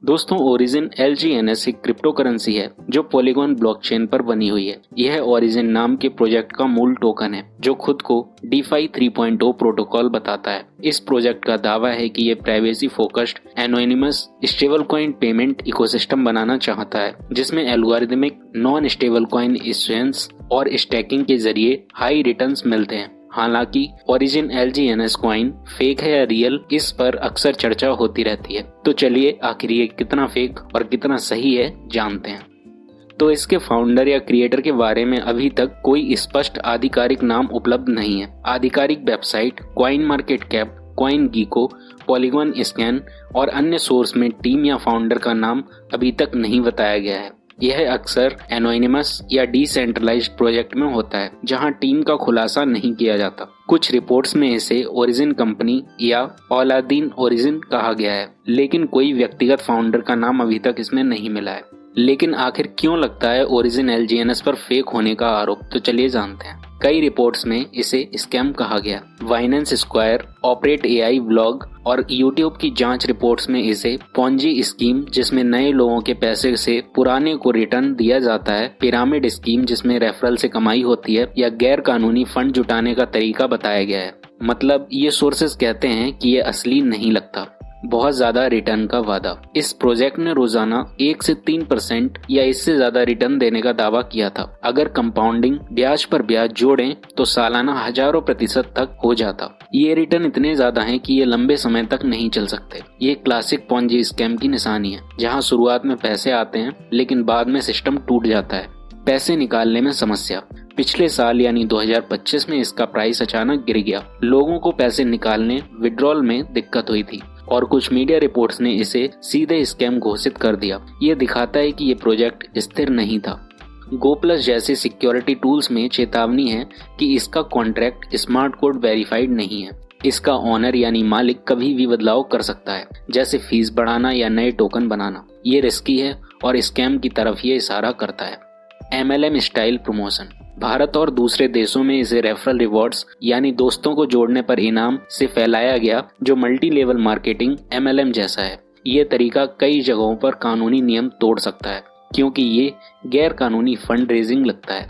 दोस्तों, origin LGNS एक crypto currency है जो पॉलीगॉन ब्लॉकचेन पर बनी हुई है। यह ओरिजिन नाम के प्रोजेक्ट का मूल टोकन है जो खुद को DeFi 3.0 प्रोटोकॉल बताता है। इस प्रोजेक्ट का दावा है कि यह privacy focused anonymous stable coin payment ecosystem बनाना चाहता है जिसमें algorithmic non stable coin issuance और स्टैकिंग के जरिए हाई रिटर्न्स मिलते हैं। हालांकि ओरिजिन LGNS कॉइन फेक है या रियल, इस पर अक्सर चर्चा होती रहती है। तो चलिए आखिर ये कितना फेक और कितना सही है जानते हैं। तो इसके फाउंडर या क्रिएटर के बारे में अभी तक कोई स्पष्ट आधिकारिक नाम उपलब्ध नहीं है। आधिकारिक website, Coin Market Cap, Coin Gecko, Polygon Scan और अन्य सोर्स में टीम या फाउंडर का नाम अभी तक नहीं बताया गया है। यह अक्सर एनोनिमस या डिसेंट्रलाइज्ड प्रोजेक्ट में होता है जहां टीम का खुलासा नहीं किया जाता। कुछ रिपोर्ट्स में इसे ओरिजिन कंपनी या औलादीन ओरिजिन कहा गया है, लेकिन कोई व्यक्तिगत फाउंडर का नाम अभी तक इसमें नहीं मिला है। लेकिन आखिर क्यों लगता है ओरिजिन LGNS पर फेक होने का आरोप, तो चलिए जानते हैं। कई रिपोर्ट्स में इसे स्कैम कहा गया। Binance square, operate AI blog और YouTube की जांच रिपोर्ट्स में इसे पॉन्जी स्कीम जिसमें नए लोगों के पैसे से पुराने को रिटर्न दिया जाता है, पिरामिड स्कीम जिसमें रेफरल से कमाई होती है, या गैर कानूनी फंड जुटाने का तरीका बताया गया है। मतलब ये सोर्सेज कहते हैं कि ये असली नहीं लगता। बहुत ज्यादा रिटर्न का वादा। इस प्रोजेक्ट ने रोजाना 1 से 3% या इससे ज्यादा रिटर्न देने का दावा किया था। अगर कंपाउंडिंग ब्याज पर ब्याज जोड़ें तो सालाना हजारों प्रतिशत तक हो जाता। ये रिटर्न इतने ज्यादा हैं कि ये लंबे समय तक नहीं चल सकते। ये क्लासिक पॉन्जी स्कैम की निशानी है जहां शुरुआत में पैसे आते हैं लेकिन बाद में सिस्टम टूट जाता है। पैसे निकालने में समस्या। पिछले साल यानी 2025 में इसका प्राइस अचानक गिर गया। लोगों को पैसे निकालने, विड्रॉल में दिक्कत हुई थी और कुछ मीडिया रिपोर्ट्स ने इसे सीधे स्कैम घोषित कर दिया। ये दिखाता है कि ये प्रोजेक्ट स्थिर नहीं था। GoPlus जैसे सिक्योरिटी टूल्स में चेतावनी है कि इसका कॉन्ट्रैक्ट स्मार्ट कोड वेरीफाइड नहीं है। इसका ओनर यानी मालिक कभी भी बदलाव कर सकता है, जैसे फीस बढ़ाना या नए टोकन बनाना। ये रिस्की है और स्कैम की तरफ ये इशारा करता है। MLM style promotion. भारत और दूसरे देशों में इसे रेफरल रिवॉर्ड्स यानी दोस्तों को जोड़ने पर इनाम से फैलाया गया, जो मल्टी लेवल मार्केटिंग MLM जैसा है। ये तरीका कई जगहों पर कानूनी नियम तोड़ सकता है क्योंकि ये गैर कानूनी फंड रेजिंग लगता है।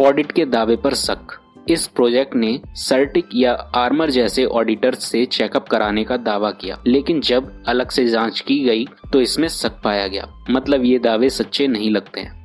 ऑडिट के दावे पर शक। इस प्रोजेक्ट ने सर्टिक या आर्मर जैसे ऑडिटर्स से चेकअप कराने का दावा किया, लेकिन जब अलग से जांच की गई तो इसमें शक पाया गया। मतलब ये दावे सच्चे नहीं लगते हैं।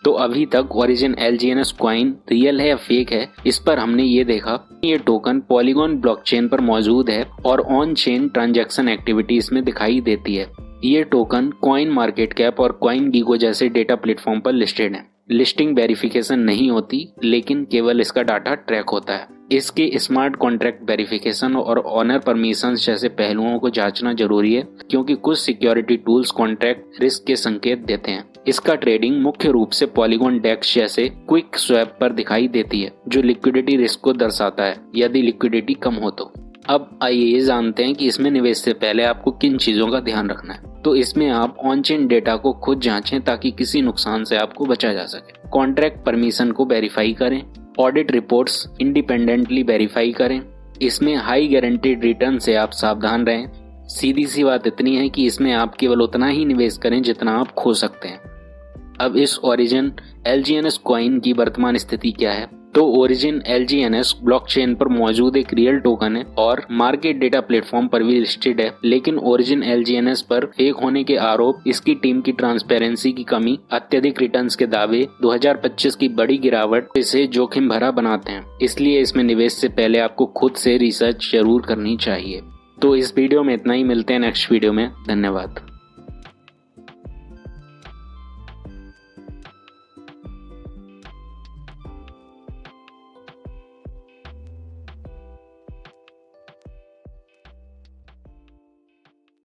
तो अभी तक ओरिजिन LGNS कॉइन रियल है या फेक है, इस पर हमने ये देखा। ये टोकन पॉलीगॉन ब्लॉकचेन पर मौजूद है और ऑन चेन ट्रांजैक्शन एक्टिविटीज में दिखाई देती है। ये टोकन कॉइन मार्केट कैप और कॉइन गीको जैसे डेटा प्लेटफॉर्म पर लिस्टेड है। लिस्टिंग वेरिफिकेशन नहीं होती, लेकिन केवल इसका डाटा ट्रैक होता है। इसके स्मार्ट कॉन्ट्रैक्ट वेरिफिकेशन और ऑनर परमिशंस जैसे पहलुओं को जांचना जरूरी है क्योंकि कुछ सिक्योरिटी टूल्स कॉन्ट्रैक्ट रिस्क के संकेत देते हैं। इसका ट्रेडिंग मुख्य रूप से पॉलीगॉन डेक्स जैसे क्विक स्वैप पर दिखाई देती है, जो लिक्विडिटी रिस्क को दर्शाता है यदि लिक्विडिटी कम हो तो। अब आइए ये जानते हैं कि इसमें निवेश से पहले आपको किन चीजों का ध्यान रखना है। तो इसमें आप ऑन चेन डेटा को खुद जांचें ताकि किसी नुकसान से आपको बचा जा सके। कॉन्ट्रैक्ट परमिशन को वेरीफाई करें। ऑडिट रिपोर्ट्स इंडिपेंडेंटली वेरीफाई करें। इसमें हाई गारंटीड रिटर्न से आप सावधान रहें। सीधी सी बात इतनी है कि इसमें आप केवल उतना ही निवेश करें जितना आप खो सकते हैं। अब इस ओरिजिन LGNS कॉइन की वर्तमान स्थिति क्या है? तो ओरिजिन LGNS ब्लॉकचेन पर मौजूद एक रियल टोकन है और मार्केट डेटा प्लेटफॉर्म पर भी लिस्टेड है, लेकिन ओरिजिन LGNS पर फेक होने के आरोप, इसकी टीम की ट्रांसपेरेंसी की कमी, अत्यधिक रिटर्न्स के दावे, 2025 की बड़ी गिरावट इसे जोखिम भरा बनाते हैं। इसलिए इसमें निवेश से पहले आपको खुद से रिसर्च जरूर करनी चाहिए। तो इस वीडियो में इतना ही। मिलते हैं नेक्स्ट वीडियो में। धन्यवाद।